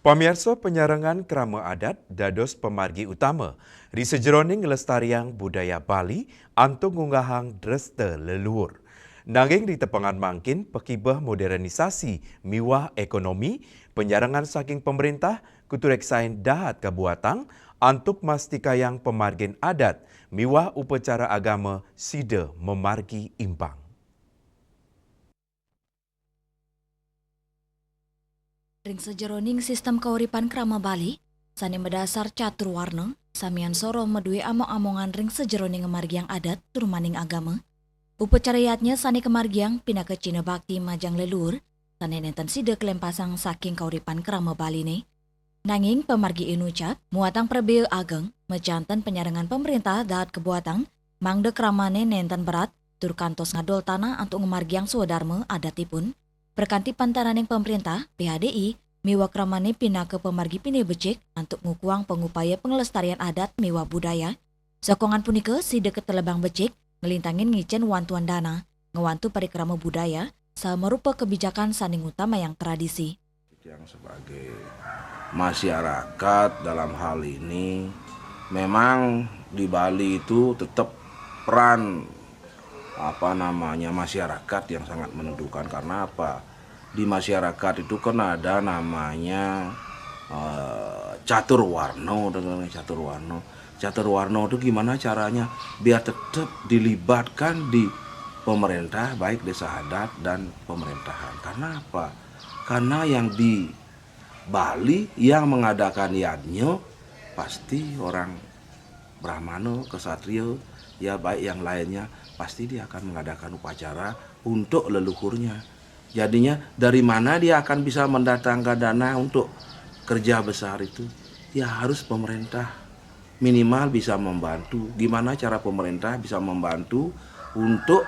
Pamirsa penyarengan krama adat dados pemargi utama di sejeroning ngelestariang budaya Bali antung ngunggahang dreste leluhur. Nanging di tepangan mangkin pekibah modernisasi miwah ekonomi penyarengan saking pemerintah kuturek sain dahat kabuatang antuk mastikayang pemargin adat miwah upacara agama sida memargi imbang. Ring sejeroning sistem kauripan krama Bali, sani medasar catur warna, samian soro medue among-amongan ring sejeroning kemargiang adat turmaning agama. Upacarayatnya sani kemargiang pina ke Cina Bakti majang leluhur, sani nenten sida kelempasang saking kauripan krama Bali ne. Nanging pemargi inucap, muatang prebeu ageng, mejantan penyarengan pemerintah dahat kebuatang, mangde kramane nenten berat, tur kantos ngadol tanah untuk ngemargiang suadarma adatipun. Perkanti pantaraning pemerintah, PHDI, miwa kramane pina ke pemargi pine becik untuk ngukuang pengupaya pengelestarian adat miwa budaya. Sokongan punika si deket telebang becik, ngelintangin ngicen wantuan dana, ngewantu parikrama budaya, merupa kebijakan saning utama yang tradisi. Yang sebagai masyarakat dalam hal ini, memang di Bali itu tetap peran masyarakat yang sangat menentukan. Karena apa? Di masyarakat itu kan ada namanya catur warno. Catur warno itu gimana caranya biar tetap dilibatkan di pemerintah, baik desa adat dan pemerintahan. Karena apa? Karena yang di Bali yang mengadakan yadnya pasti orang Brahmana, Kesatria, ya baik yang lainnya, pasti dia akan mengadakan upacara untuk leluhurnya. Jadinya dari mana dia akan bisa mendatangkan dana untuk kerja besar itu? Ya harus pemerintah minimal bisa membantu. Gimana cara pemerintah bisa membantu untuk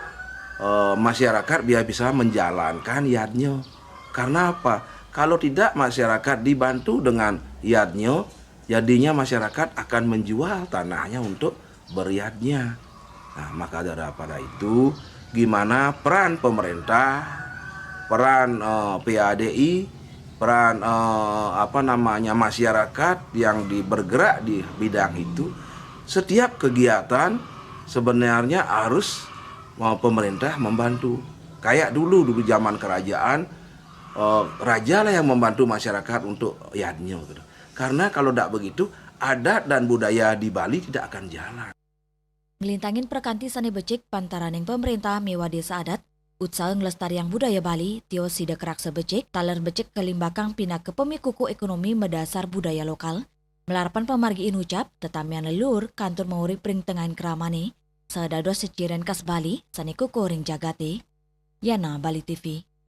masyarakat biar bisa menjalankan yadnya? Karena apa? Kalau tidak masyarakat dibantu dengan yadnya, jadinya masyarakat akan menjual tanahnya untuk beryadnya. Nah, maka daripada itu, gimana peran pemerintah, peran PADI, peran masyarakat yang bergerak di bidang itu, setiap kegiatan sebenarnya harus pemerintah membantu. Kayak dulu zaman kerajaan, raja lah yang membantu masyarakat untuk yadnya gitu. Karena kalau tidak begitu, adat dan budaya di Bali tidak akan jalan. Ngelintangin perkanti sani becik pantaraning pemerintah miwa desa adat, utsal ngelestariang budaya Bali, tio sida kerak sebecik, taler becik kelimbakang pina ke pemikuku ekonomi medasar budaya lokal. Melarapan pemargi inucap, tetamian leluhur kantor mauri pring tengahin keramane, sedados seciren kas Bali, sani kuku ring jagate. Yana Bali TV.